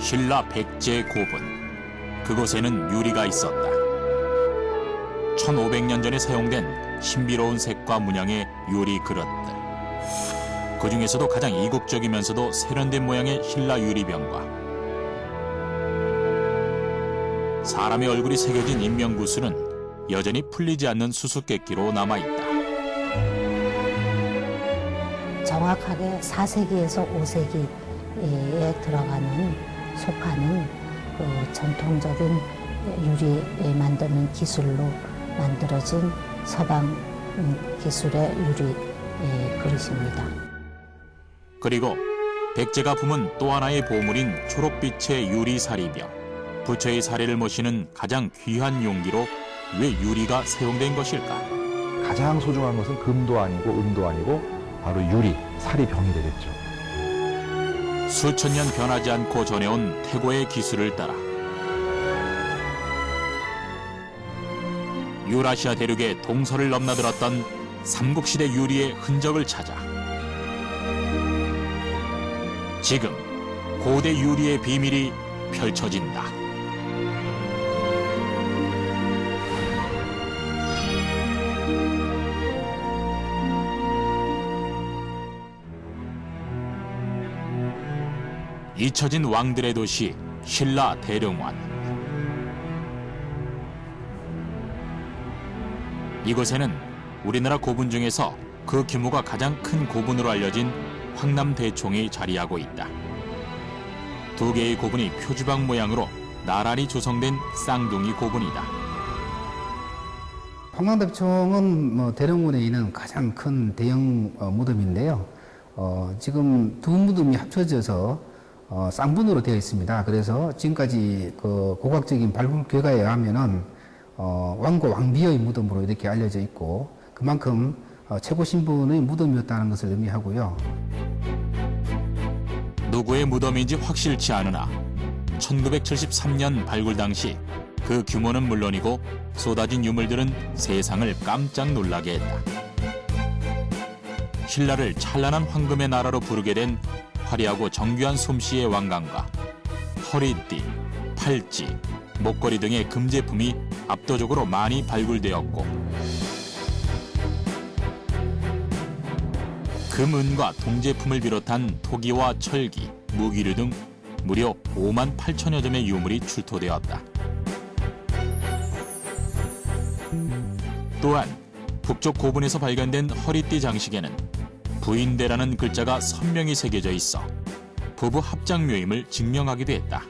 신라 백제 고분. 그곳에는 유리가 있었다. 1500년 전에 사용된 신비로운 색과 문양의 유리 그릇들. 그 중에서도 가장 이국적이면서도 세련된 모양의 신라 유리병과 사람의 얼굴이 새겨진 인명구슬은 여전히 풀리지 않는 수수께끼로 남아있다. 정확하게 4세기에서 5세기에 속하는 그 전통적인 유리에 만드는 기술로 만들어진 서방 기술의 유리 그릇입니다. 그리고 백제가 품은 또 하나의 보물인 초록빛의 유리 사리병. 부처의 사리를 모시는 가장 귀한 용기로 왜 유리가 사용된 것일까? 가장 소중한 것은 금도 아니고 은도 아니고 바로 유리, 사리병이 되겠죠. 수천 년 변하지 않고 전해온 태고의 기술을 따라 유라시아 대륙의 동서를 넘나들었던 삼국시대 유리의 흔적을 찾아 지금 고대 유리의 비밀이 펼쳐진다. 잊혀진 왕들의 도시 신라 대릉원. 이곳에는 우리나라 고분 중에서 그 규모가 가장 큰 고분으로 알려진 황남대총이 자리하고 있다. 두 개의 고분이 표주방 모양으로 나란히 조성된 쌍둥이 고분이다. 황남대총은 대릉원에 있는 가장 큰 대형 무덤인데요. 지금 두 무덤이 합쳐져서 쌍분으로 되어 있습니다. 그래서 지금까지 그 고각적인 발굴 결과에 의하면은 왕과 왕비의 무덤으로 이렇게 알려져 있고 그만큼 최고 신분의 무덤이었다는 것을 의미하고요. 누구의 무덤인지 확실치 않으나 1973년 발굴 당시 그 규모는 물론이고 쏟아진 유물들은 세상을 깜짝 놀라게 했다. 신라를 찬란한 황금의 나라로 부르게 된 화려하고 정교한 솜씨의 왕관과 허리띠, 팔찌, 목걸이 등의 금제품이 압도적으로 많이 발굴되었고 금은과 동제품을 비롯한 토기와 철기, 무기류 등 무려 5만 8천여 점의 유물이 출토되었다. 또한 북쪽 고분에서 발견된 허리띠 장식에는 부인대라는 글자가 선명히 새겨져 있어 부부 합장묘임을 증명하기도 했다.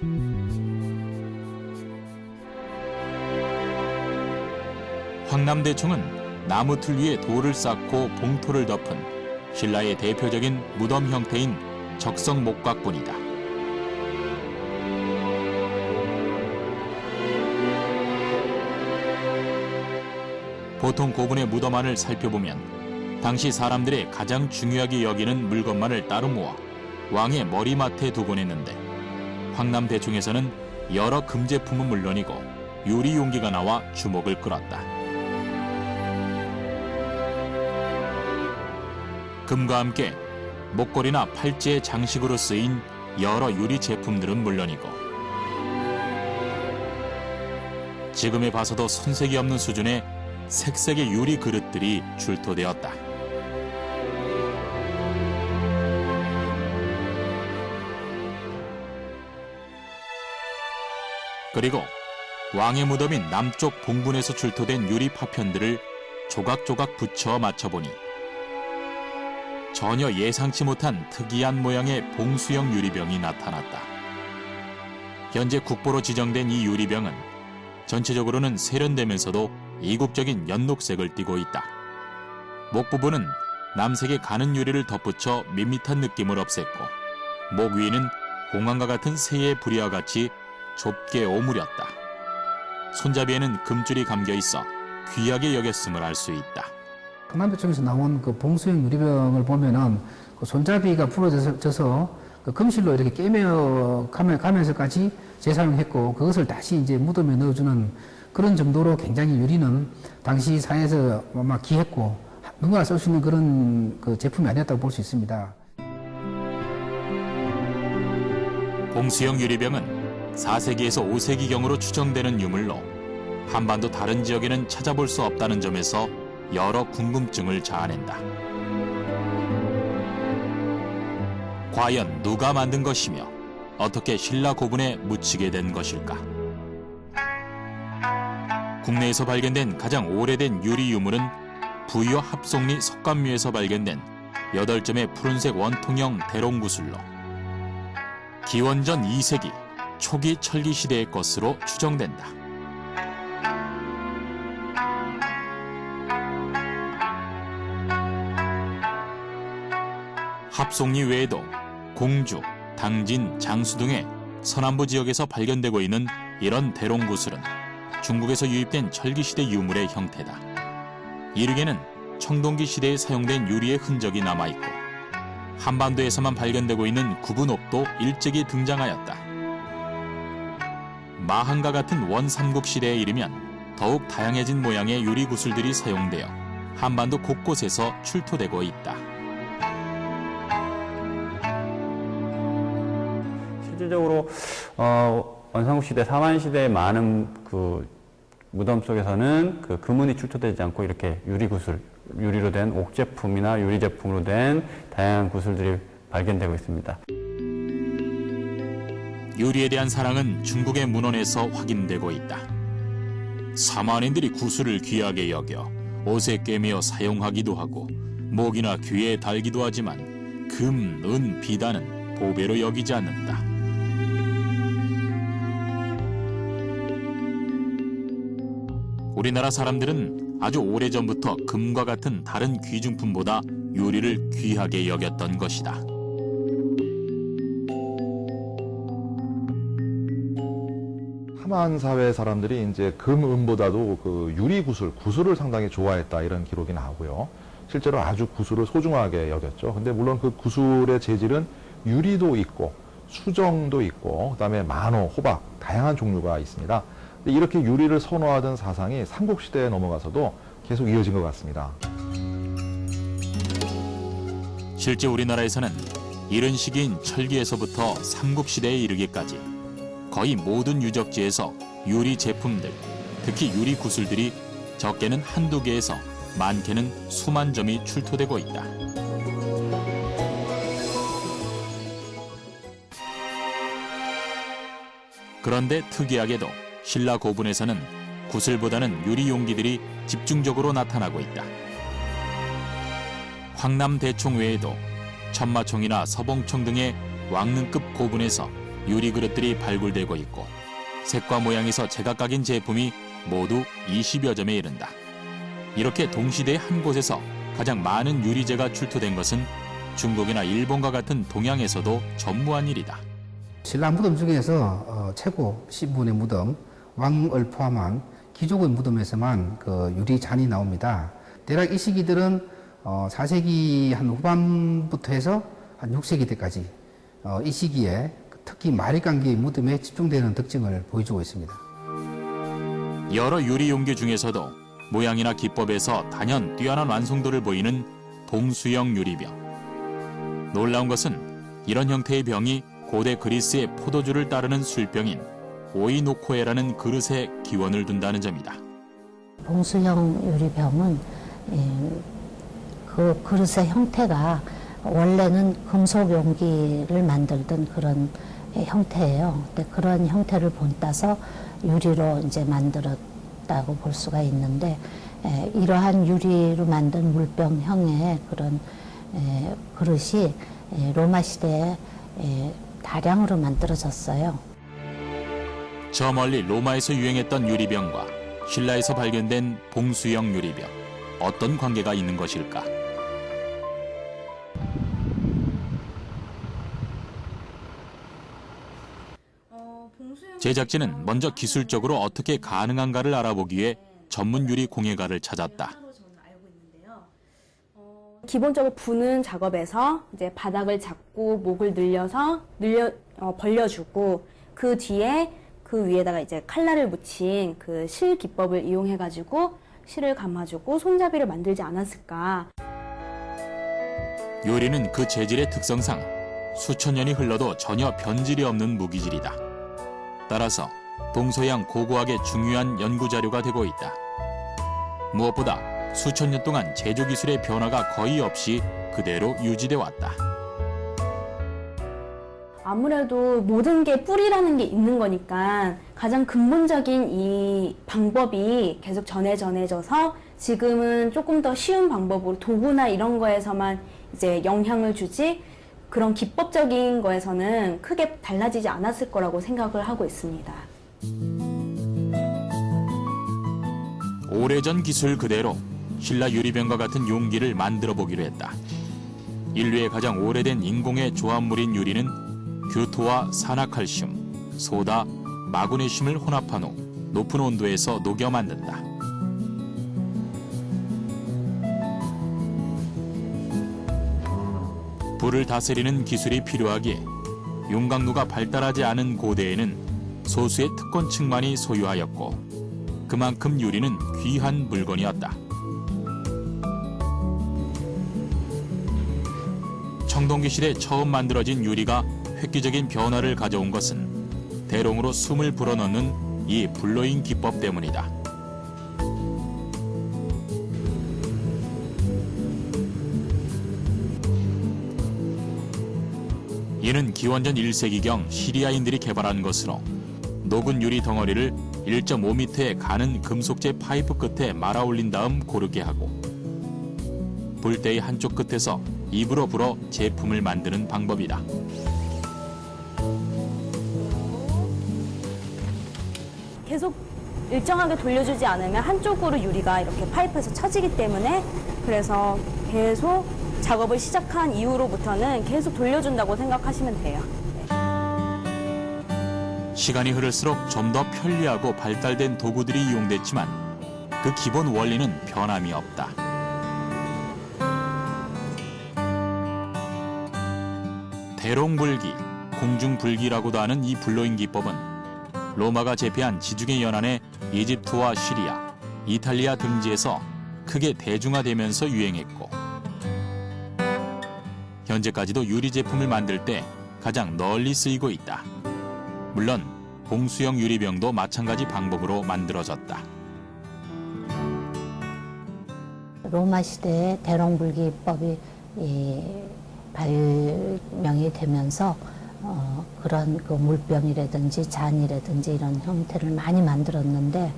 황남대총은 나무틀 위에 돌을 쌓고 봉토를 덮은 신라의 대표적인 무덤 형태인 적성 목각분이다. 보통 고분의 무덤 안을 살펴보면 당시 사람들의 가장 중요하게 여기는 물건만을 따로 모아 왕의 머리맡에 두곤 했는데 황남대총에서는 여러 금제품은 물론이고 유리 용기가 나와 주목을 끌었다. 금과 함께 목걸이나 팔찌의 장식으로 쓰인 여러 유리 제품들은 물론이고 지금에 봐서도 손색이 없는 수준의 색색의 유리 그릇들이 출토되었다. 그리고 왕의 무덤인 남쪽 봉분에서 출토된 유리 파편들을 조각조각 붙여 맞춰보니 전혀 예상치 못한 특이한 모양의 봉수형 유리병이 나타났다. 현재 국보로 지정된 이 유리병은 전체적으로는 세련되면서도 이국적인 연녹색을 띠고 있다. 목 부분은 남색의 가는 유리를 덧붙여 밋밋한 느낌을 없앴고 목 위에는 공항과 같은 새의 부리와 같이 좁게 오므렸다. 손잡이에는 금줄이 감겨 있어 귀하게 여겼음을 알 수 있다. 황남대총에서 나온 그 봉수형 유리병을 보면은 그 손잡이가 부러져서 그 금실로 이렇게 깨며 가면서까지 재사용했고 그것을 다시 이제 무덤에 넣어주는 그런 정도로 굉장히 유리는 당시 사회에서 아마 귀했고 누구나 쓸 수 있는 그런 그 제품이 아니었다고 볼 수 있습니다. 봉수형 유리병은 4세기에서 5세기경으로 추정되는 유물로 한반도 다른 지역에는 찾아볼 수 없다는 점에서 여러 궁금증을 자아낸다. 과연 누가 만든 것이며 어떻게 신라 고분에 묻히게 된 것일까? 국내에서 발견된 가장 오래된 유리 유물은 부여 합송리 석관묘에서 발견된 8점의 푸른색 원통형 대롱구슬로 기원전 2세기 초기 철기 시대의 것으로 추정된다. 합송리 외에도 공주, 당진, 장수 등의 서남부 지역에서 발견되고 있는 이런 대롱구슬은 중국에서 유입된 철기시대 유물의 형태다. 이르게는 청동기 시대에 사용된 유리의 흔적이 남아있고 한반도에서만 발견되고 있는 구분옥도 일찍이 등장하였다. 마한과 같은 원삼국 시대에 이르면 더욱 다양해진 모양의 유리 구슬들이 사용되어 한반도 곳곳에서 출토되고 있다. 실질적으로 원삼국 시대, 사만 시대의 많은 그 무덤 속에서는 그 금은이 출토되지 않고 이렇게 유리로 된 옥 제품이나 유리 제품으로 된 다양한 구슬들이 발견되고 있습니다. 유리에 대한 사랑은 중국의 문헌에서 확인되고 있다. 사만인들이 구슬을 귀하게 여겨 옷에 꿰매어 사용하기도 하고 목이나 귀에 달기도 하지만 금, 은, 비단은 보배로 여기지 않는다. 우리나라 사람들은 아주 오래전부터 금과 같은 다른 귀중품보다 유리를 귀하게 여겼던 것이다. 하만 사회 사람들이 이제 금, 은보다도 그 유리 구슬을 상당히 좋아했다 이런 기록이 나오고요. 실제로 아주 구슬을 소중하게 여겼죠. 근데 물론 그 구슬의 재질은 유리도 있고 수정도 있고 그다음에 만호, 호박 다양한 종류가 있습니다. 이렇게 유리를 선호하던 사상이 삼국시대에 넘어가서도 계속 이어진 것 같습니다. 실제 우리나라에서는 이른 시기인 철기에서부터 삼국시대에 이르기까지 거의 모든 유적지에서 유리 제품들, 특히 유리 구슬들이 적게는 한두 개에서 많게는 수만 점이 출토되고 있다. 그런데 특이하게도 신라 고분에서는 구슬보다는 유리 용기들이 집중적으로 나타나고 있다. 황남대총 외에도 천마총이나 서봉총 등의 왕릉급 고분에서 유리 그릇들이 발굴되고 있고 색과 모양에서 제각각인 제품이 모두 20여 점에 이른다. 이렇게 동시대의 한 곳에서 가장 많은 유리재가 출토된 것은 중국이나 일본과 같은 동양에서도 전무한 일이다. 신라 무덤 중에서 최고 신분의 무덤, 왕을 포함한 귀족의 무덤에서만 그 유리 잔이 나옵니다. 대략 이 시기들은 4세기 한 후반부터 해서 한 6세기 때까지 이 시기에 특히 마리강기의 무덤에 집중되는 특징을 보여주고 있습니다. 여러 유리 용기 중에서도 모양이나 기법에서 단연 뛰어난 완성도를 보이는 봉수형 유리병. 놀라운 것은 이런 형태의 병이 고대 그리스의 포도주를 따르는 술병인 오이노코에라는 그릇에 기원을 둔다는 점이다. 봉수형 유리병은 그 그릇의 형태가 원래는 금속 용기를 만들던 그런 형태예요. 근데 그런 형태를 본따서 유리로 이제 만들었다고 볼 수가 있는데 이러한 유리로 만든 물병형의 그런 그릇이 로마 시대에 다량으로 만들어졌어요. 저 멀리 로마에서 유행했던 유리병과 신라에서 발견된 봉수형 유리병, 어떤 관계가 있는 것일까? 제작진은 먼저 기술적으로 어떻게 가능한가를 알아보기 위해 전문 유리 공예가를 찾았다. 기본적으로 부는 작업에서 이제 바닥을 잡고 목을 벌려주고 그 뒤에 그 위에다가 이제 칼날을 묻힌 그 실 기법을 이용해가지고 실을 감아주고 손잡이를 만들지 않았을까. 유리는 그 재질의 특성상 수천 년이 흘러도 전혀 변질이 없는 무기질이다. 따라서 동서양 고고학의 중요한 연구 자료가 되고 있다. 무엇보다 수천 년 동안 제조 기술의 변화가 거의 없이 그대로 유지돼 왔다. 아무래도 모든 게 뿌리라는 게 있는 거니까 가장 근본적인 이 방법이 계속 전해져서 지금은 조금 더 쉬운 방법으로 도구나 이런 거에서만 이제 영향을 주지 그런 기법적인 거에서는 크게 달라지지 않았을 거라고 생각을 하고 있습니다. 오래전 기술 그대로 신라 유리병과 같은 용기를 만들어 보기로 했다. 인류의 가장 오래된 인공의 조합물인 유리는 규토와 산화칼슘, 소다, 마그네슘을 혼합한 후 높은 온도에서 녹여 만든다. 불을 다스리는 기술이 필요하기에 용광로가 발달하지 않은 고대에는 소수의 특권층만이 소유하였고 그만큼 유리는 귀한 물건이었다. 청동기 시대 처음 만들어진 유리가 획기적인 변화를 가져온 것은 대롱으로 숨을 불어넣는 이 블로잉 기법 때문이다. 이는 기원전 1세기경 시리아인들이 개발한 것으로 녹은 유리 덩어리를 1.5m의 가는 금속재 파이프 끝에 말아 올린 다음 고르게 하고 불대의 한쪽 끝에서 입으로 불어 제품을 만드는 방법이다. 계속 일정하게 돌려주지 않으면 한쪽으로 유리가 이렇게 파이프에서 쳐지기 때문에 그래서 계속 작업을 시작한 이후로부터는 계속 돌려준다고 생각하시면 돼요. 시간이 흐를수록 좀 더 편리하고 발달된 도구들이 이용됐지만 그 기본 원리는 변함이 없다. 대롱불기, 공중불기라고도 하는 이 블로잉 기법은 로마가 제패한 지중해 연안의 이집트와 시리아, 이탈리아 등지에서 크게 대중화되면서 유행했고 현재까지도 유리 제품을 만들 때 가장 널리 쓰이고 있다. 물론 봉수형 유리병도 마찬가지 방법으로 만들어졌다. 로마 시대에 대롱불기법이 발명이 되면서 그런 그 물병이라든지 잔이라든지 이런 형태를 많이 만들었는데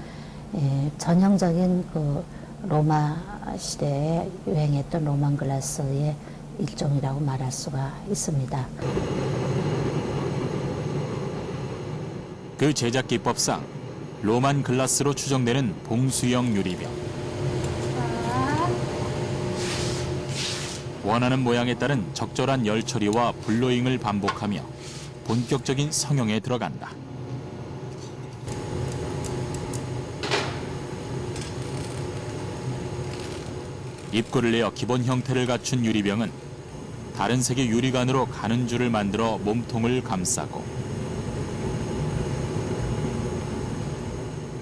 전형적인 그 로마 시대에 유행했던 로만 글라스의 일종이라고 말할 수가 있습니다. 그 제작 기법상 로만 글라스로 추정되는 봉수형 유리병. 원하는 모양에 따른 적절한 열 처리와 블로잉을 반복하며 본격적인 성형에 들어간다. 입구를 내어 기본 형태를 갖춘 유리병은 다른 색의 유리관으로 가는 줄을 만들어 몸통을 감싸고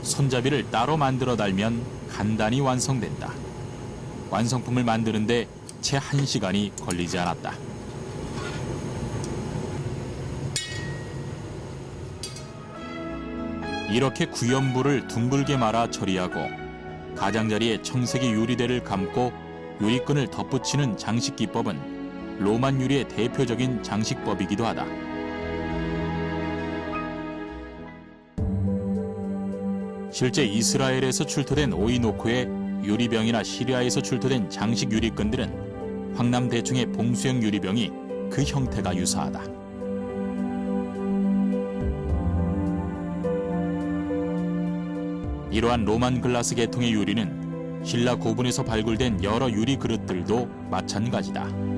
손잡이를 따로 만들어 달면 간단히 완성된다. 완성품을 만드는데 채 1시간이 걸리지 않았다. 이렇게 구연부를 둥글게 말아 처리하고 가장자리에 청색의 유리대를 감고 유리끈을 덧붙이는 장식 기법은 로만 유리의 대표적인 장식법이기도 하다. 실제 이스라엘에서 출토된 오이노코의 유리병이나 시리아에서 출토된 장식 유리끈들은 황남 대충의 봉수형 유리병이 그 형태가 유사하다. 이러한 로만 글라스 계통의 유리는 신라 고분에서 발굴된 여러 유리 그릇들도 마찬가지다.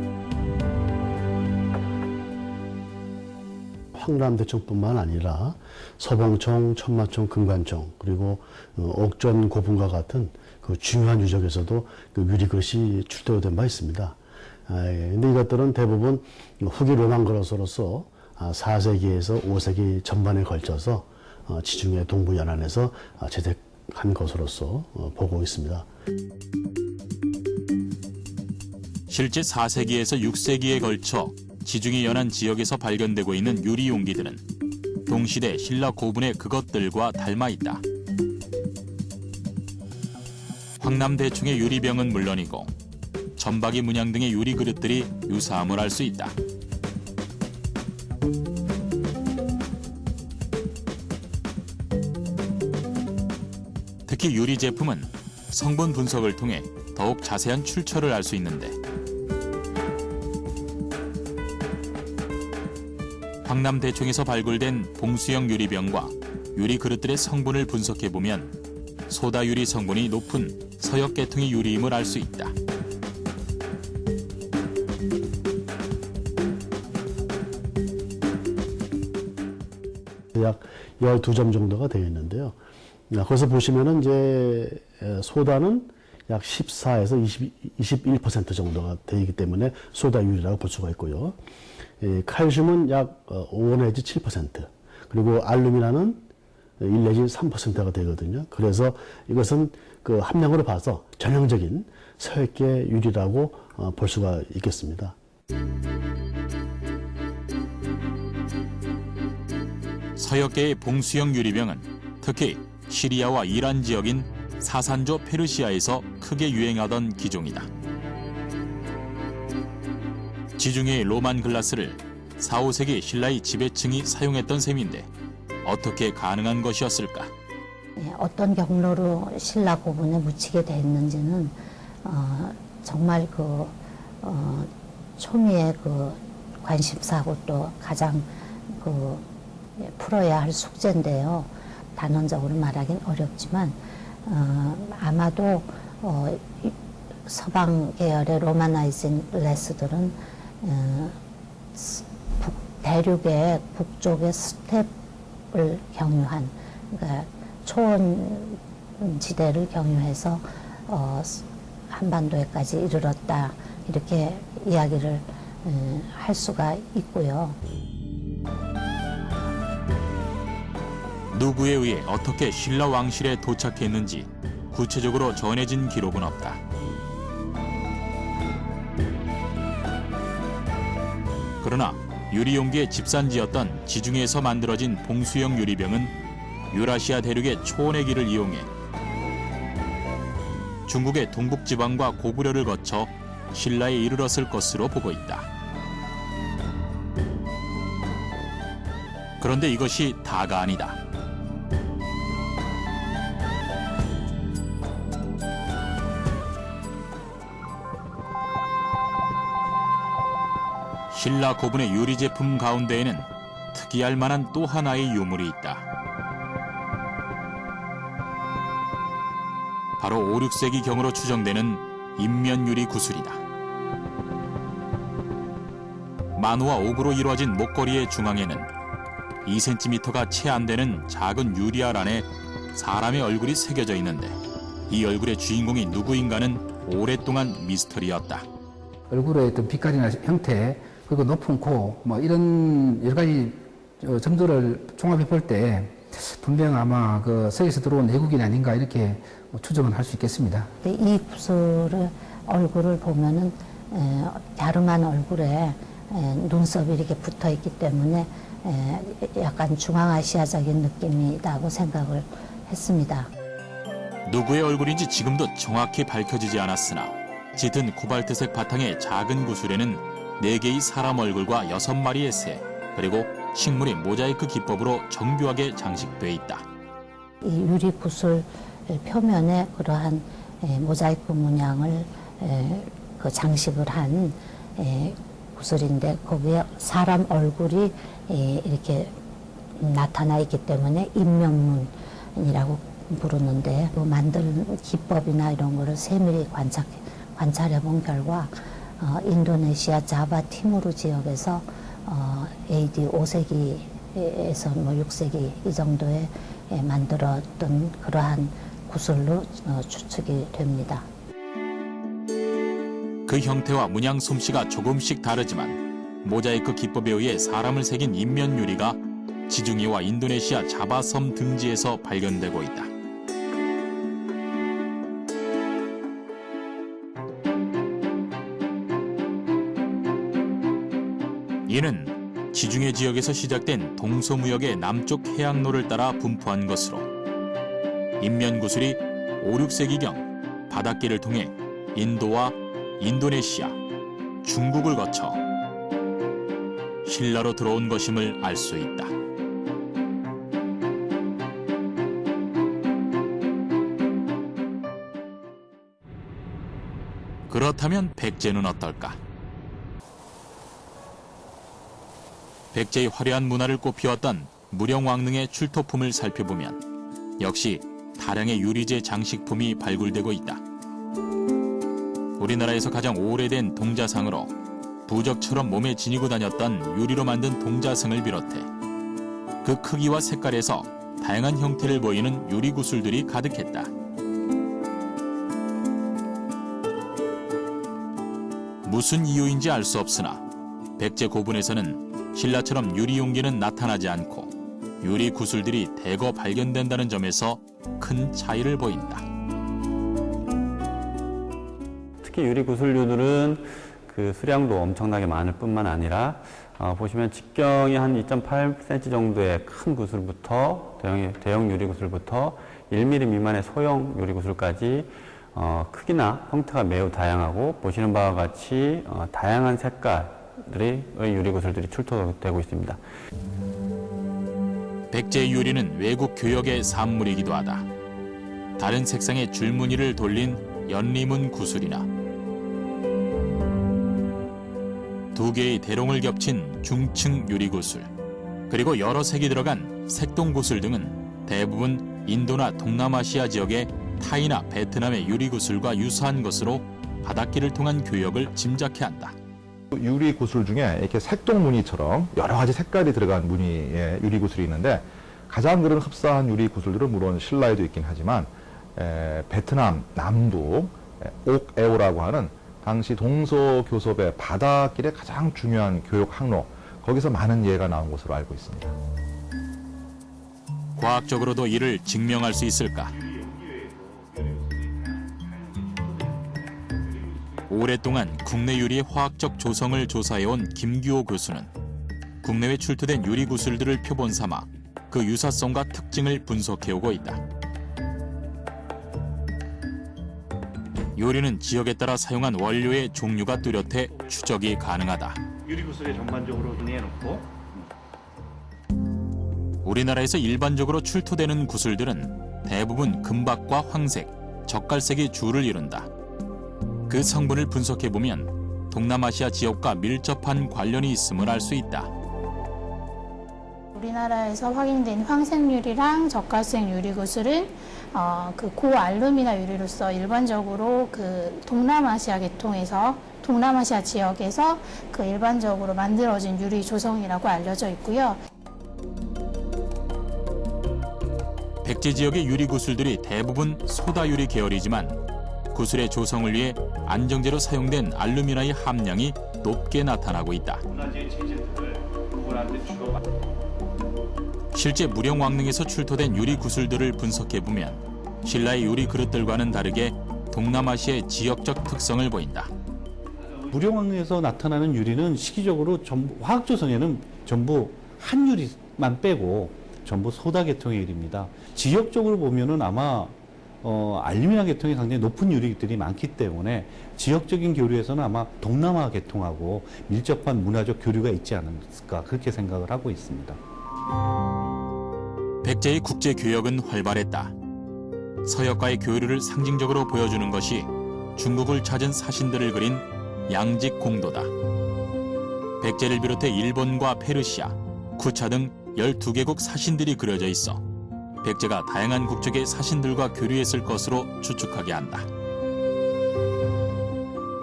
황남대청뿐만 아니라 서봉청, 천마청, 금관청 그리고 옥전 고분과 같은 그 중요한 유적에서도 그 유리 그릇이 출토된 바 있습니다. 근데 이것들은 대부분 후기 로만 그릇으로서 4세기에서 5세기 전반에 걸쳐서 지중해 동부 연안에서 제작한 것으로서 보고 있습니다. 실제 4세기에서 6세기에 걸쳐 지중해 연안 지역에서 발견되고 있는 유리 용기들은 동시대 신라 고분의 그것들과 닮아 있다. 황남대충의 유리병은 물론이고 점박이 문양 등의 유리 그릇들이 유사함을 알 수 있다. 특히 유리 제품은 성분 분석을 통해 더욱 자세한 출처를 알 수 있는데 황남대총에서 발굴된 봉수형 유리병과 유리 그릇들의 성분을 분석해보면 소다 유리 성분이 높은 서역 계통의 유리임을 알 수 있다. 약 12점 정도가 되어 있는데요. 거기서 보시면은 이제 소다는 약 14에서 21% 정도가 되기 때문에 소다 유리라고 볼 수가 있고요. 칼슘은 약 5 내지 7%, 그리고 알루미나는 1 내지 3%가 되거든요. 그래서 이것은 그 함량으로 봐서 전형적인 서역계 유리라고 볼 수가 있겠습니다. 서역계의 봉수형 유리병은 특히 시리아와 이란 지역인 사산조 페르시아에서 크게 유행하던 기종이다. 지중해의 로만 글라스를 4, 5세기 신라의 지배층이 사용했던 셈인데 어떻게 가능한 것이었을까? 어떤 경로로 신라 고분에 묻히게 됐는지는 정말 초미의 관심사고 또 가장 풀어야 할 숙제인데요. 단언적으로 말하긴 어렵지만 아마도 서방 계열의 로마나이징 글래스들은 대륙의 북쪽의 스텝을 경유한, 그러니까 초원 지대를 경유해서 한반도에까지 이르렀다, 이렇게 이야기를 할 수가 있고요. 누구에 의해 어떻게 신라 왕실에 도착했는지 구체적으로 전해진 기록은 없다. 그러나 유리용기의 집산지였던 지중해에서 만들어진 봉수형 유리병은 유라시아 대륙의 초원의 길을 이용해 중국의 동북지방과 고구려를 거쳐 신라에 이르렀을 것으로 보고 있다. 그런데 이것이 다가 아니다. 신라 고분의 유리 제품 가운데에는 특이할 만한 또 하나의 유물이 있다. 바로 5, 6세기 경으로 추정되는 인면유리 구슬이다. 만호와 옥으로 이루어진 목걸이의 중앙에는 2cm가 채 안 되는 작은 유리알 안에 사람의 얼굴이 새겨져 있는데 이 얼굴의 주인공이 누구인가는 오랫동안 미스터리였다. 얼굴의 어떤 빛깔이나 형태, 그리고 높은 코, 이런 여러 가지 점들을 종합해 볼 때 분명 아마 서에서 들어온 외국인이 아닌가 이렇게 추정은 할 수 있겠습니다. 이 구슬의 얼굴을 보면은 갸름한 얼굴에 눈썹이 이렇게 붙어 있기 때문에 약간 중앙아시아적인 느낌이라고 생각을 했습니다. 누구의 얼굴인지 지금도 정확히 밝혀지지 않았으나 짙은 코발트색 바탕의 작은 구슬에는 4개의 사람 얼굴과 6마리의 새, 그리고 식물이 모자이크 기법으로 정교하게 장식돼 있다. 이 유리 구슬 표면에 그러한 모자이크 문양을 장식을 한 구슬인데 거기에 사람 얼굴이 이렇게 나타나 있기 때문에 인면문이라고 부르는데 만드는 기법이나 이런 거를 세밀히 관찰해 본 결과 인도네시아 자바 티무르 지역에서 AD 5세기에서 6세기 이 정도에 만들었던 그러한 구슬로 추측이 됩니다. 그 형태와 문양 솜씨가 조금씩 다르지만 모자이크 기법에 의해 사람을 새긴 인면 유리가 지중해와 인도네시아 자바섬 등지에서 발견되고 있다. 이는 지중해 지역에서 시작된 동서무역의 남쪽 해양로를 따라 분포한 것으로 인면구슬이 5, 6세기경 바닷길을 통해 인도와 인도네시아, 중국을 거쳐 신라로 들어온 것임을 알 수 있다. 그렇다면 백제는 어떨까? 백제의 화려한 문화를 꽃피웠던 무령왕릉의 출토품을 살펴보면 역시 다량의 유리재 장식품이 발굴되고 있다. 우리나라에서 가장 오래된 동자상으로 부적처럼 몸에 지니고 다녔던 유리로 만든 동자상을 비롯해 그 크기와 색깔에서 다양한 형태를 보이는 유리구슬들이 가득했다. 무슨 이유인지 알 수 없으나 백제 고분에서는 신라처럼 유리 용기는 나타나지 않고 유리 구슬들이 대거 발견된다는 점에서 큰 차이를 보인다. 특히 유리 구슬류들은 그 수량도 엄청나게 많을 뿐만 아니라 보시면 직경이 한 2.8cm 정도의 큰 구슬부터 대형 유리 구슬부터 1mm 미만의 소형 유리 구슬까지 크기나 형태가 매우 다양하고 보시는 바와 같이 다양한 색깔의 유리 구슬들이 출토되고 있습니다. 백제의 유리는 외국 교역의 산물이기도 하다. 다른 색상의 줄무늬를 돌린 연리문 구슬이나 두 개의 대롱을 겹친 중층 유리구슬, 그리고 여러 색이 들어간 색동구슬 등은 대부분 인도나 동남아시아 지역의 타이나 베트남의 유리구슬과 유사한 것으로 바닷길을 통한 교역을 짐작케 한다. 유리구슬 중에 이렇게 색동무늬처럼 여러 가지 색깔이 들어간 무늬의 유리구슬이 있는데 가장 그런 흡사한 유리구슬들은 물론 신라에도 있긴 하지만 베트남 남부 옥에오라고 하는 당시 동서교섭의 바닷길의 가장 중요한 교역 항로, 거기서 많은 예가 나온 것으로 알고 있습니다. 과학적으로도 이를 증명할 수 있을까? 오랫동안 국내 유리의 화학적 조성을 조사해온 김규호 교수는 국내외 출토된 유리 구슬들을 표본 삼아 그 유사성과 특징을 분석해오고 있다. 유리는 지역에 따라 사용한 원료의 종류가 뚜렷해 추적이 가능하다. 유리구슬에 전반적으로 내놓고 우리나라에서 일반적으로 출토되는 구슬들은 대부분 금박과 황색, 젓갈색의 주를 이룬다. 그 성분을 분석해보면 동남아시아 지역과 밀접한 관련이 있음을 알 수 있다. 우리나라에서 확인된 황색유리랑 젓갈색 유리구슬은 그 고알루미나 유리로서 일반적으로 그 동남아시아 계통에서 동남아시아 지역에서 그 일반적으로 만들어진 유리 조성이라고 알려져 있고요. 백제 지역의 유리 구슬들이 대부분 소다유리 계열이지만 구슬의 조성을 위해 안정제로 사용된 알루미나의 함량이 높게 나타나고 있다. 실제 무령왕릉에서 출토된 유리 구슬들을 분석해보면 신라의 유리 그릇들과는 다르게 동남아시아의 지역적 특성을 보인다. 무령왕릉에서 나타나는 유리는 시기적으로 화학 조성에는 전부 한 유리만 빼고 전부 소다 계통의 유리입니다. 지역적으로 보면은 아마 알루미늄 계통이 굉장히 높은 유리들이 많기 때문에 지역적인 교류에서는 아마 동남아 계통하고 밀접한 문화적 교류가 있지 않을까 그렇게 생각을 하고 있습니다. 백제의 국제 교역은 활발했다. 서역과의 교류를 상징적으로 보여주는 것이 중국을 찾은 사신들을 그린 양직 공도다. 백제를 비롯해 일본과 페르시아, 쿠차 등 12개국 사신들이 그려져 있어 백제가 다양한 국적의 사신들과 교류했을 것으로 추측하게 한다.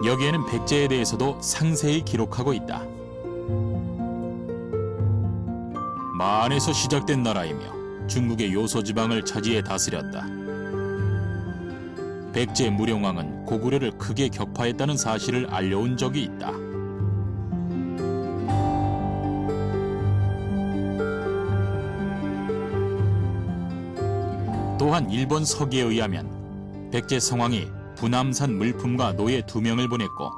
여기에는 백제에 대해서도 상세히 기록하고 있다. 만에서 시작된 나라이며 중국의 요소지방을 차지해 다스렸다. 백제 무령왕은 고구려를 크게 격파했다는 사실을 알려온 적이 있다. 또한 일본 서기에 의하면 백제 성왕이 부남산 물품과 노예 2명을 보냈고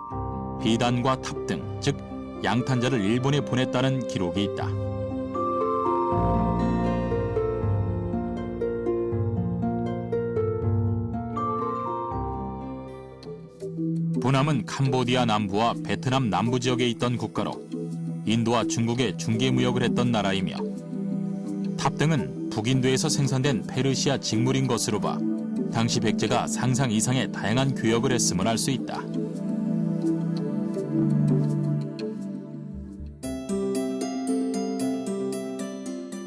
비단과 탑 등, 즉 양탄자를 일본에 보냈다는 기록이 있다. 부남은 캄보디아 남부와 베트남 남부 지역에 있던 국가로 인도와 중국에 중개 무역을 했던 나라이며 탑등은 북인도에서 생산된 페르시아 직물인 것으로 봐 당시 백제가 상상 이상의 다양한 교역을 했음을 알 수 있다.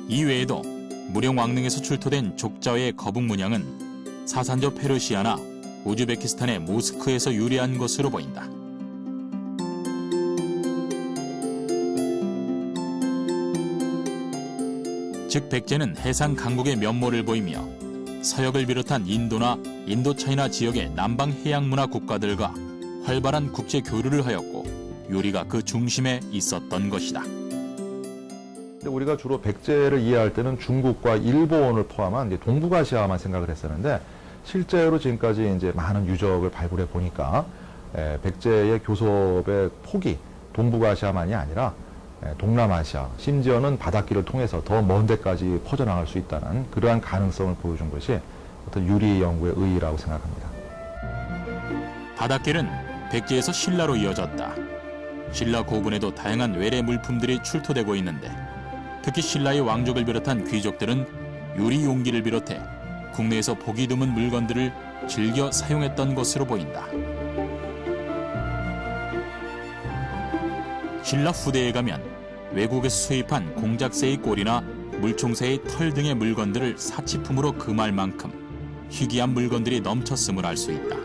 이외에도 무령왕릉에서 출토된 족자의 거북 문양은 사산조 페르시아나 우즈베키스탄의 모스크에서 유래한 것으로 보인다. 즉 백제는 해상 강국의 면모를 보이며 서역을 비롯한 인도나 인도차이나 지역의 남방 해양문화 국가들과 활발한 국제 교류를 하였고 요리가 그 중심에 있었던 것이다. 근데 우리가 주로 백제를 이해할 때는 중국과 일본을 포함한 이제 동북아시아만 생각을 했었는데 실제로 지금까지 이제 많은 유적을 발굴해 보니까 백제의 교섭의 폭이 동북아시아만이 아니라 동남아시아, 심지어는 바닷길을 통해서 더 먼 데까지 퍼져나갈 수 있다는 그러한 가능성을 보여준 것이 어떤 유리 연구의 의의라고 생각합니다. 바닷길은 백제에서 신라로 이어졌다. 신라 고분에도 다양한 외래 물품들이 출토되고 있는데 특히 신라의 왕족을 비롯한 귀족들은 유리 용기를 비롯해 국내에서 보기 드문 물건들을 즐겨 사용했던 것으로 보인다. 신라 후대에 가면 외국에서 수입한 공작새의 꼬리나 물총새의 털 등의 물건들을 사치품으로 금할 만큼 희귀한 물건들이 넘쳤음을 알 수 있다.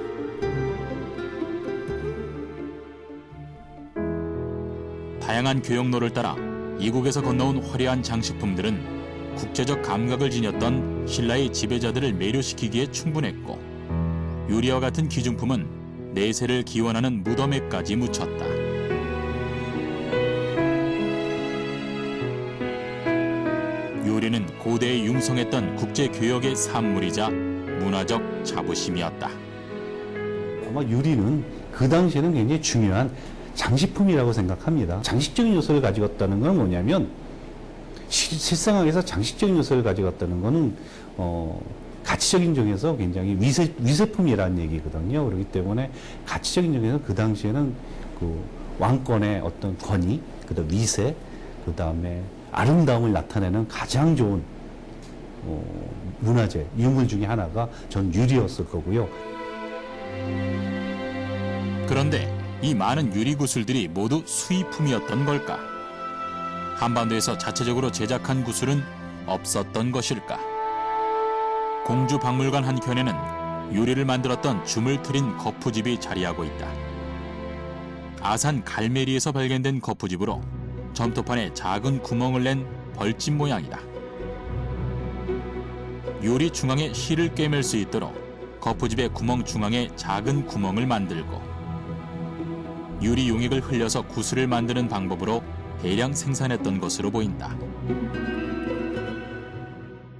다양한 교역로를 따라 이국에서 건너온 화려한 장식품들은 국제적 감각을 지녔던 신라의 지배자들을 매료시키기에 충분했고 유리와 같은 기중품은 내세를 기원하는 무덤에까지 묻혔다. 유리는 고대에 융성했던 국제교역의 산물이자 문화적 자부심이었다. 아마 유리는 그 당시에는 굉장히 중요한 장식품이라고 생각합니다. 장식적인 요소를 가지고 있다는 건 뭐냐면 실생활에서 장식적인 요소를 가지고 있다는 거는 가치적인 점에서 굉장히 위세품이라는 얘기거든요. 그렇기 때문에 가치적인 점에서 그 당시에는 그 왕권의 어떤 권위, 그다음 위세, 그다음에 아름다움을 나타내는 가장 좋은 문화재, 유물 중에 하나가 전 유리였을 거고요. 그런데 이 많은 유리 구슬들이 모두 수입품이었던 걸까? 한반도에서 자체적으로 제작한 구슬은 없었던 것일까? 공주박물관 한켠에는 유리를 만들었던 줌을 트린 거푸집이 자리하고 있다. 아산 갈메리에서 발견된 거푸집으로 점토판에 작은 구멍을 낸 벌집 모양이다. 유리 중앙에 실을 꿰맬 수 있도록 거푸집의 구멍 중앙에 작은 구멍을 만들고 유리 용액을 흘려서 구슬을 만드는 방법으로 대량 생산했던 것으로 보인다.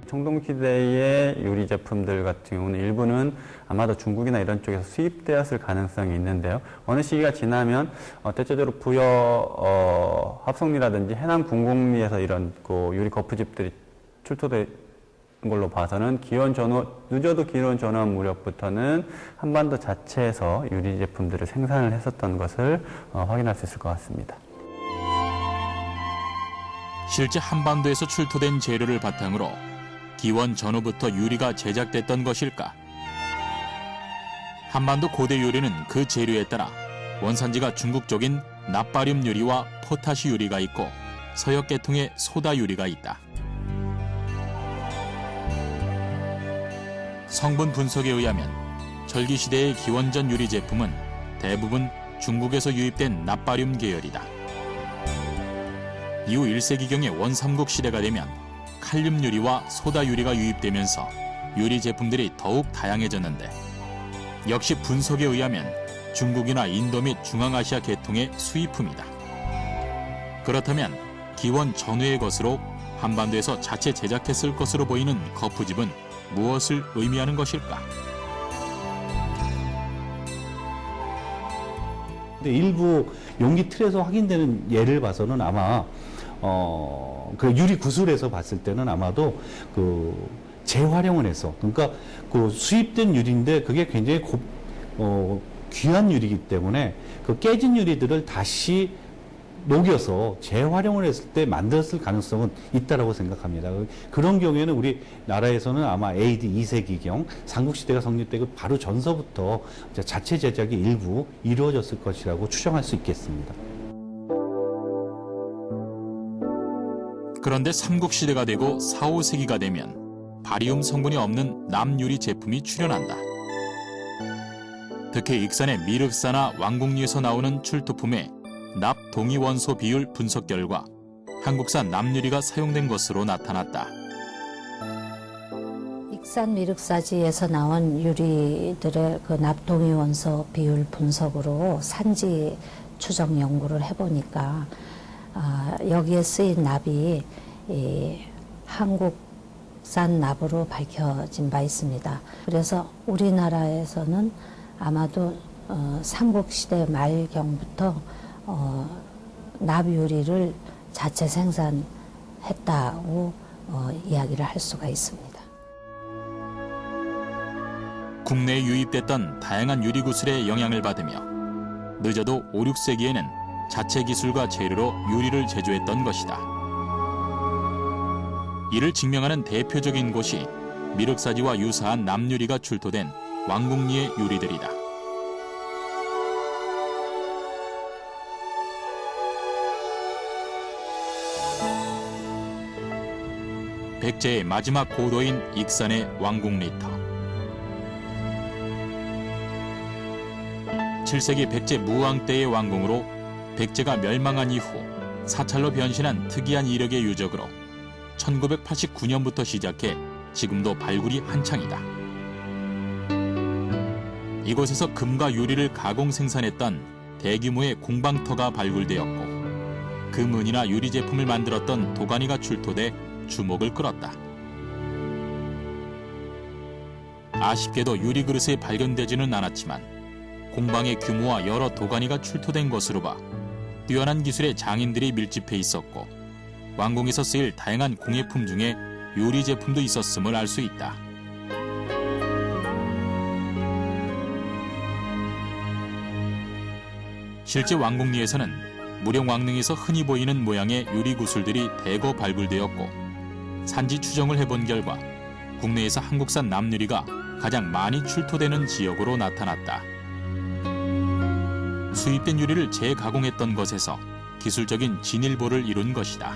청동시대의 유리 제품들 같은 경우는 일부는 아마도 중국이나 이런 쪽에서 수입되었을 가능성이 있는데요. 어느 시기가 지나면 대체적으로 부여 합성리라든지 해남 궁곡리에서 이런 유리 거푸집들이 출토된 걸로 봐서는 늦어도 기원 전원 무렵부터는 한반도 자체에서 유리 제품들을 생산을 했었던 것을 확인할 수 있을 것 같습니다. 실제 한반도에서 출토된 재료를 바탕으로 기원 전후부터 유리가 제작됐던 것일까? 한반도 고대 유리는 그 재료에 따라 원산지가 중국 쪽인 납바륨 유리와 포타시 유리가 있고 서역 계통의 소다 유리가 있다. 성분 분석에 의하면 절기시대의 기원전 유리 제품은 대부분 중국에서 유입된 납바륨 계열이다. 이후 1세기경의 원삼국 시대가 되면 칼륨 유리와 소다 유리가 유입되면서 유리 제품들이 더욱 다양해졌는데 역시 분석에 의하면 중국이나 인도 및 중앙아시아 계통의 수입품이다. 그렇다면 기원 전후의 것으로 한반도에서 자체 제작했을 것으로 보이는 거푸집은 무엇을 의미하는 것일까? 근데 일부 용기 틀에서 확인되는 예를 봐서는 아마 그 유리 구슬에서 봤을 때는 아마도 그 재활용을 해서, 그러니까 그 수입된 유리인데 그게 굉장히 귀한 유리이기 때문에 그 깨진 유리들을 다시 녹여서 재활용을 했을 때 만들었을 가능성은 있다라고 생각합니다. 그런 경우에는 우리 나라에서는 아마 AD 2세기경 삼국시대가 성립되고 바로 전서부터 자체 제작이 일부 이루어졌을 것이라고 추정할 수 있겠습니다. 그런데 삼국시대가 되고 4, 5세기가 되면 바리움 성분이 없는 남유리 제품이 출현한다. 특히 익산의 미륵사나 왕궁리에서 나오는 출토품의 납 동위 원소 비율 분석 결과 한국산 남유리가 사용된 것으로 나타났다. 익산 미륵사지에서 나온 유리들의 그 납동위 원소 비율 분석으로 산지 추정 연구를 해보니까 여기에 쓰인 납이 한국산 납으로 밝혀진 바 있습니다. 그래서 우리나라에서는 아마도 삼국시대 말경부터 납유리를 자체 생산했다고 이야기를 할 수가 있습니다. 국내에 유입됐던 다양한 유리구슬의 영향을 받으며 늦어도 5, 6세기에는 자체 기술과 재료로 유리를 제조했던 것이다. 이를 증명하는 대표적인 곳이 미륵사지와 유사한 남유리가 출토된 왕궁리의 유리들이다. 백제의 마지막 고도인 익산의 왕궁리터. 7세기 백제 무왕 때의 왕궁으로 백제가 멸망한 이후 사찰로 변신한 특이한 이력의 유적으로 1989년부터 시작해 지금도 발굴이 한창이다. 이곳에서 금과 유리를 가공 생산했던 대규모의 공방터가 발굴되었고 금은이나 유리 제품을 만들었던 도가니가 출토돼 주목을 끌었다. 아쉽게도 유리 그릇에 발견되지는 않았지만 공방의 규모와 여러 도가니가 출토된 것으로 봐 뛰어난 기술의 장인들이 밀집해 있었고 왕궁에서 쓰일 다양한 공예품 중에 유리 제품도 있었음을 알 수 있다. 실제 왕궁리에서는 무령왕릉에서 흔히 보이는 모양의 유리 구슬들이 대거 발굴되었고 산지 추정을 해본 결과 국내에서 한국산 남유리가 가장 많이 출토되는 지역으로 나타났다. 수입된 유리를 재가공했던 것에서 기술적인 진일보를 이룬 것이다.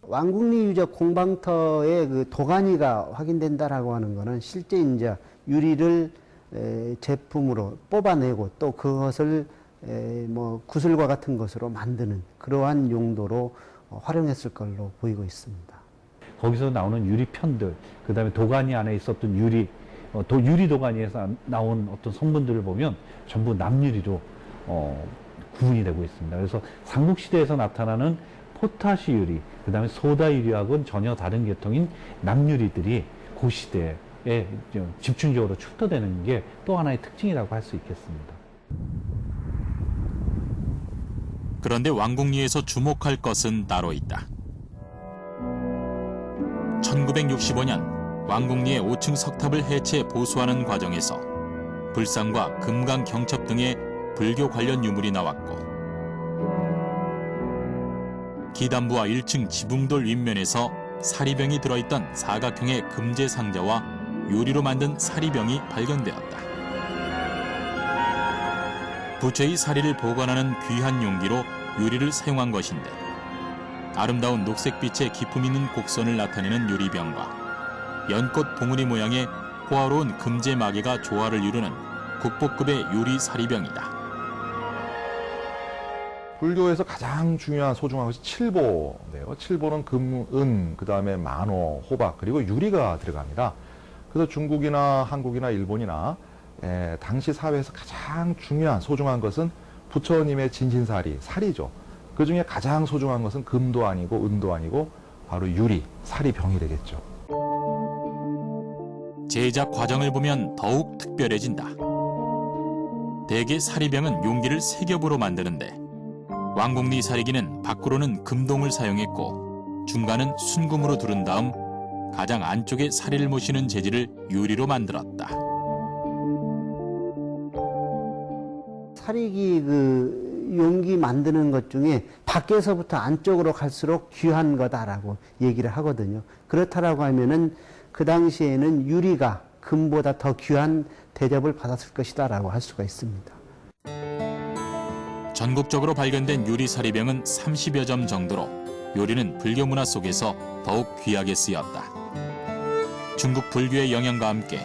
왕궁리 유적 공방터에 그 도가니가 확인된다라고 하는 것은 실제 이제 유리를 제품으로 뽑아내고 또 그것을 뭐 구슬과 같은 것으로 만드는 그러한 용도로 활용했을 걸로 보이고 있습니다. 거기서 나오는 유리편들, 그 다음에 도가니 안에 있었던 유리 도가니에서 나온 어떤 성분들을 보면 전부 남유리로 구분이 되고 있습니다. 그래서 삼국시대에서 나타나는 포타시 유리, 그 다음에 소다 유리하고는 전혀 다른 계통인 남유리들이 그 시대에 집중적으로 출토되는 게 또 하나의 특징이라고 할 수 있겠습니다. 그런데 왕궁리에서 주목할 것은 따로 있다. 1965년 왕궁리의 5층 석탑을 해체 보수하는 과정에서 불상과 금강 경첩 등의 불교 관련 유물이 나왔고 기단부와 1층 지붕돌 윗면에서 사리병이 들어있던 사각형의 금제 상자와 유리로 만든 사리병이 발견되었다. 부처의 사리를 보관하는 귀한 용기로 유리를 사용한 것인데 아름다운 녹색빛의 기품 있는 곡선을 나타내는 유리병과 연꽃 봉우리 모양의 호화로운 금제 마개가 조화를 이루는 국보급의 유리 사리병이다. 불교에서 가장 중요한 소중한 것이 칠보인데요. 칠보는 금, 은, 그 다음에 만호, 호박, 그리고 유리가 들어갑니다. 그래서 중국이나 한국이나 일본이나 당시 사회에서 가장 중요한 소중한 것은 부처님의 진신사리, 사리죠. 그 중에 가장 소중한 것은 금도 아니고 은도 아니고 바로 유리, 사리병이 되겠죠. 제작 과정을 보면 더욱 특별해진다. 대개 사리병은 용기를 세 겹으로 만드는데 왕궁리 사리기는 밖으로는 금동을 사용했고 중간은 순금으로 두른 다음 가장 안쪽에 사리를 모시는 재질을 유리로 만들었다. 사리기 용기 만드는 것 중에 밖에서부터 안쪽으로 갈수록 귀한 거다라고 얘기를 하거든요. 그렇다라고 하면은 그 당시에는 유리가 금보다 더 귀한 대접을 받았을 것이다라고 할 수가 있습니다. 전국적으로 발견된 유리 사리병은 30여 점 정도로 요리는 불교 문화 속에서 더욱 귀하게 쓰였다. 중국 불교의 영향과 함께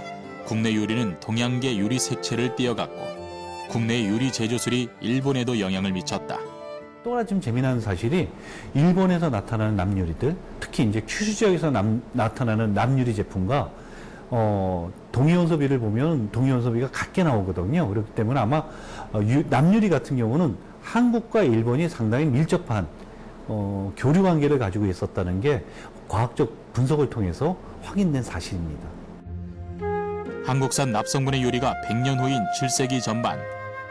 국내 유리는 동양계 유리 색채를 띄어갔고 국내 유리 제조술이 일본에도 영향을 미쳤다. 또 하나 좀 재미난 사실이 일본에서 나타나는 남유리들, 특히 이제 큐슈 지역에서 나타나는 남유리 제품과 동이온섭이를 보면 동이온섭이가 같게 나오거든요. 그렇기 때문에 아마 남유리 같은 경우는 한국과 일본이 상당히 밀접한 교류 관계를 가지고 있었다는 게 과학적 분석을 통해서 확인된 사실입니다. 한국산 납성분의 유리가 100년 후인 7세기 전반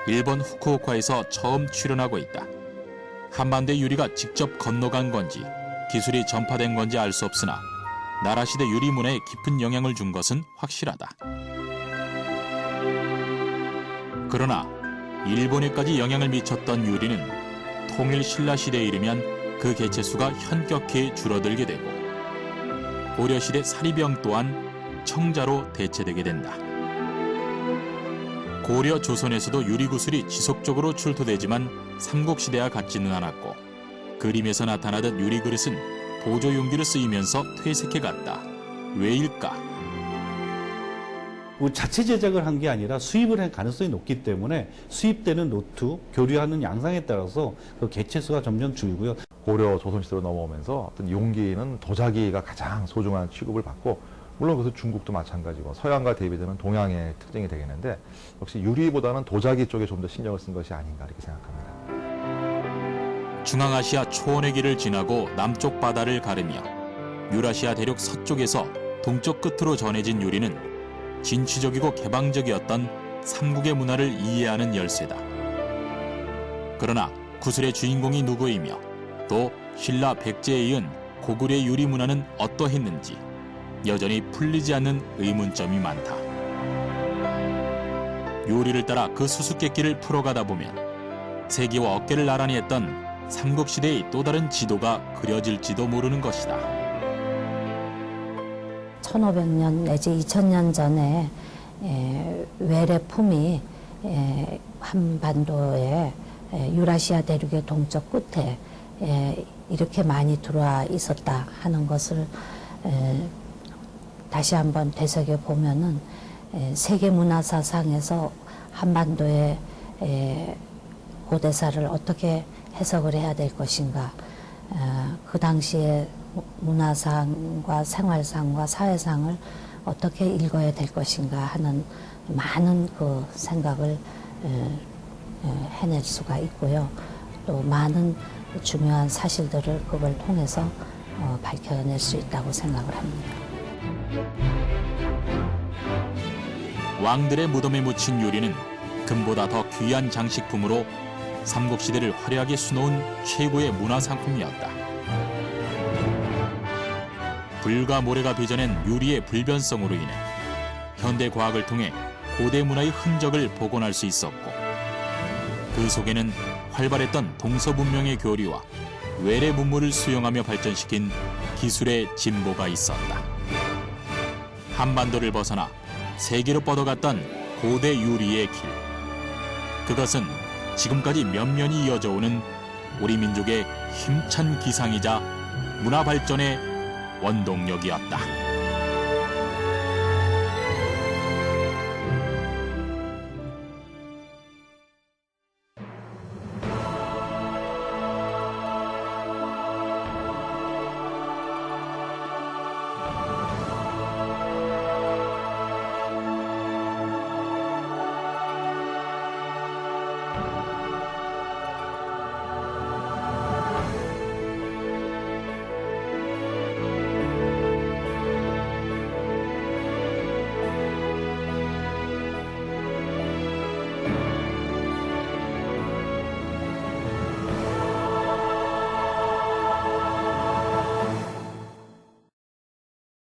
일본 후쿠오카에서 처음 출현하고 있다. 한반도의 유리가 직접 건너간 건지 기술이 전파된 건지 알 수 없으나 나라시대 유리 문화에 깊은 영향을 준 것은 확실하다. 그러나 일본에까지 영향을 미쳤던 유리는 통일 신라 시대에 이르면 그 개체수가 현격히 줄어들게 되고 고려시대 사리병 또한 청자로 대체되게 된다. 고려 조선에서도 유리구슬이 지속적으로 출토되지만 삼국시대와 같지는 않았고 그림에서 나타나던 유리그릇은 보조용기로 쓰이면서 퇴색해갔다. 왜일까? 자체 제작을 한 게 아니라 수입을 할 가능성이 높기 때문에 수입되는 노트, 교류하는 양상에 따라서 그 개체수가 점점 줄고요. 고려 조선시대로 넘어오면서 어떤 용기는 도자기가 가장 소중한 취급을 받고 물론 그것은 중국도 마찬가지고 서양과 대비되는 동양의 특징이 되겠는데 역시 유리보다는 도자기 쪽에 좀 더 신경을 쓴 것이 아닌가 이렇게 생각합니다. 중앙아시아 초원의 길을 지나고 남쪽 바다를 가르며 유라시아 대륙 서쪽에서 동쪽 끝으로 전해진 유리는 진취적이고 개방적이었던 삼국의 문화를 이해하는 열쇠다. 그러나 구슬의 주인공이 누구이며 또 신라 백제에 이은 고구려의 유리 문화는 어떠했는지 여전히 풀리지 않는 의문점이 많다. 요리를 따라 그 수수께끼를 풀어가다 보면 세계와 어깨를 나란히 했던 삼국시대의 또 다른 지도가 그려질지도 모르는 것이다. 1500년 내지 2000년 전에 외래품이 한반도의 유라시아 대륙의 동쪽 끝에 이렇게 많이 들어와 있었다 하는 것을 다시 한번 되새겨 보면은 세계 문화사상에서 한반도의 고대사를 어떻게 해석을 해야 될 것인가, 그 당시의 문화상과 생활상과 사회상을 어떻게 읽어야 될 것인가 하는 많은 그 생각을 해낼 수가 있고요. 또 많은 중요한 사실들을 그걸 통해서 밝혀낼 수 있다고 생각을 합니다. 왕들의 무덤에 묻힌 유리는 금보다 더 귀한 장식품으로 삼국시대를 화려하게 수놓은 최고의 문화상품이었다. 불과 모래가 빚어낸 유리의 불변성으로 인해 현대 과학을 통해 고대 문화의 흔적을 복원할 수 있었고 그 속에는 활발했던 동서문명의 교류와 외래 문물을 수용하며 발전시킨 기술의 진보가 있었다. 한반도를 벗어나 세계로 뻗어갔던 고대 유리의 길. 그것은 지금까지 면면이 이어져 오는 우리 민족의 힘찬 기상이자 문화 발전의 원동력이었다.